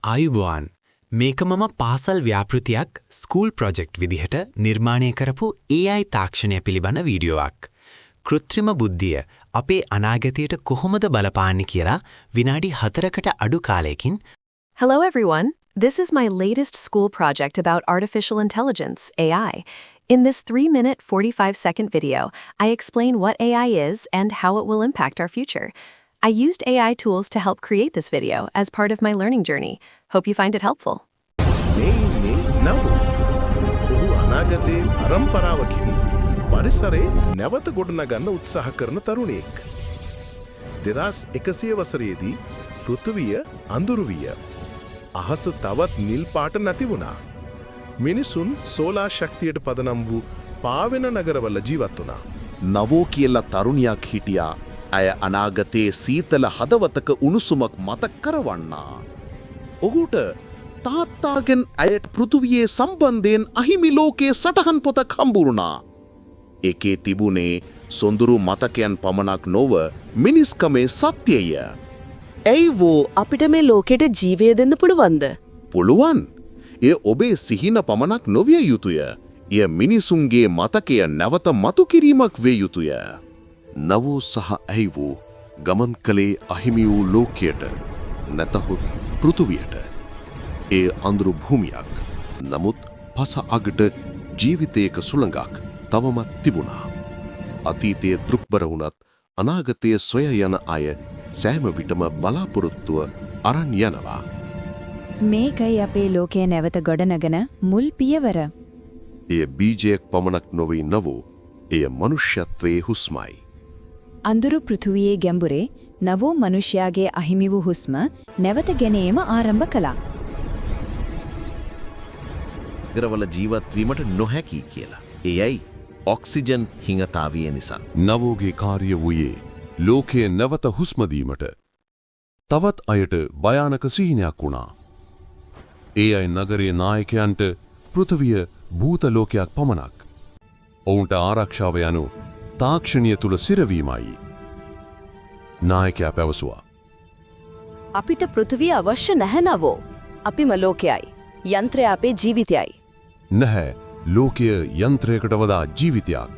ආයුබෝවන් මේක මම පාසල් ව්‍යාපෘතියක් ස්කූල් ප්‍රොජෙක්ට් විදිහට නිර්මාණය කරපු AI තාක්ෂණය පිළිබඳ වීඩියෝවක්. කෘත්‍රිම බුද්ධිය අපේ අනාගතයට කොහොමද බලපාන්නේ කියලා විනාඩි 4කට අඩු කාලයකින් Hello everyone. This is my latest school project about artificial intelligence, AI. In this 3-minute 45-second video, I explain what AI is and how it will impact our future. I used AI tools to help create this video as part of my learning journey. Hope you find it helpful. අනාගතයේ පරම්පරාවකින් පරිසරේ නැවත ගොඩනගන්න උත්සාහ කරන තරුණයෙක්. 2100 වසරේදී පෘථිවිය අඳුරු විය. අහස තවත් නිල් පාට නැති වුණා. මිනිසුන් සෝලාර් ශක්තියට පදනම් වූ පාවෙන නගරවල ජීවත් වුණා. නවෝ කියලා තරුණියක් හිටියා. අය අනාගතයේ සීතල හදවතක උණුසුමක් මතක් කරවන්නා. ඔහුට තාත්තාගෙන් ඇයට පෘථුවියේ සම්බන්ධයෙන් අහිමි ලෝකයේ සටහන් පොතක් හම්බුරුණා. එකේ තිබුණේ සොඳුරු මතකයන් පමණක් නොව මිනිස්කමේ සත්‍යය. ඇයිවෝ අපිට මේ ලෝකෙට ජීවය දෙන්න පුළුවන්ද? පුළුවන්. එය ඔබේ සිහින පමණක් නොවිය යුතුය. එය මිනිසුන්ගේ මතකය නැවත මතු කිරීමක් වේ යුතුය. නවෝ සහ ඇයිවෝ ගමන් කළේ අහිමි වූ ලෝකයට නැතහොත් පෘථුවියට. ඒ අඳුරු භූමියක්. නමුත් පස අගට ජීවිතයක සුළඟක් තවමත් තිබුණා. අතීතයේ දුක්බර වුණත් අනාගතයේ සොය යන අය සෑම විටම බලාපොරොත්තුව අරන් යනවා. මේකයි අපේ ලෝකයේ නැවත ගොඩනගන මුල් පියවර. එය බීජයක් පමණක් නොවේ නවෝ. එය මනුෂ්‍යත්වයේ හුස්මයි. අඳුරු පෘථුවියේ ගැඹුරේ නවෝ මනුෂ්‍යයාගේ අහිමි වූ හුස්ම නැවත ගැනීම ආරම්භ කළා. නගරවල ජීවත් වීමට නොහැකි කියලා. එයයි ඔක්සිජන් හිඟතාවිය නිසා. නවෝගේ කාර්ය වූයේ ලෝකයේ නැවත හුස්ම දීමට. තවත් අයට භයානක සිහිනයක් වුණා. ඒ අය නගරයේ නායකයන්ට පෘථිවිය භූත ලෝකයක් පමණක්. ඔවුන්ට ආරක්ෂාව යනු තාක්ෂණිය තුල සිරවීමයි. නායකයා පැවසුවා. අපිට පෘථිවිය අවශ්‍ය නැහැ නවෝ. අපිම ලෝකයයි. යන්ත්‍රය අපේ ජීවිතයයි. නැහැ. ලෝකය යන්ත්‍රයකට වඩා ජීවිතයක්.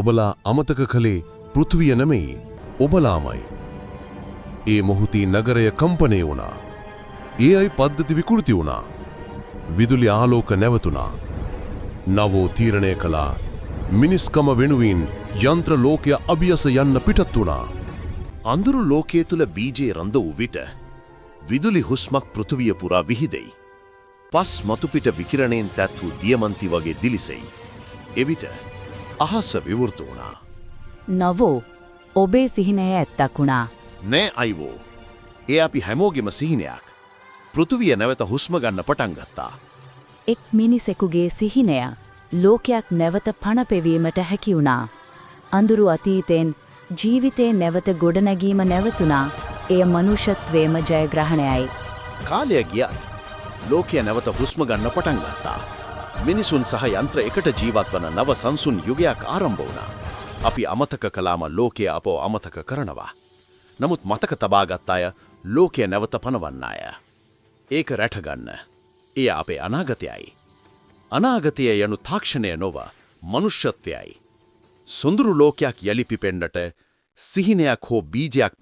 ඔබලා අමතක කළේ පෘථිවිය නෙමෙයි. ඔබලාමයි. ඒ මොහොතේ නගරය කම්පණය වුණා. ඒ අය පද්ධති විකෘති වුණා. විදුලි ආලෝක නැවතුණා. නවෝ තීරණය කළා. මිනිස්කම වෙනුවෙන් යන්ත්‍ර ලෝකය අභියස යන්න පිටත් වුණා. අඳුරු ලෝකයේ තුල බීජේ රඳ වූ විට විදුලි හුස්මක් පෘථිවිය පුරා විහිදෙයි. පස් මතුපිට විකිරණයෙන් තැත් වූ දියමන්ති වගේ දිලිසෙයි. එවිට අහස විවෘත වුණා. නවෝ ඔබේ සිහිනය ඇත්තක් වුණා. නෑ අයිවෝ. ඒ අපි හැමෝගෙම සිහිනයක්. පෘථිවිය නැවත හුස්ම ගන්න පටන් ගත්තා. එක් මිනිසෙකුගේ සිහිනය ලෝකයක් නැවත පණ පෙවීමට හැකි වුණා. අඳුරු අතීතෙන් ජීවිතේ නැවත ගොඩනැගීම නැවතුණා. එය මනුෂ්‍යත්වයේම ජයග්‍රහණයයි. කාලය ගියත් ලෝකය නැවත හුස්ම ගන්න පටන් ගත්තා. මිනිසුන් සහ යන්ත්‍ර එකට ජීවත් වන නව සංසුන් යුගයක් ආරම්භ වුණා. අපි අමතක කළාම ලෝකය අපව අමතක කරනවා. නමුත් මතක තබාගත් අය ලෝකය නැවත පනවන්න අය. ඒක රැටගන්න. එය අපේ අනාගතයයි. අනාගතය යනු තාක්ෂණය නොව මනුෂ්‍යත්වයයි. සොඳුරු ලෝකයක් යළි පිපෙන්නට සිහිනයක් හෝ බීජයක්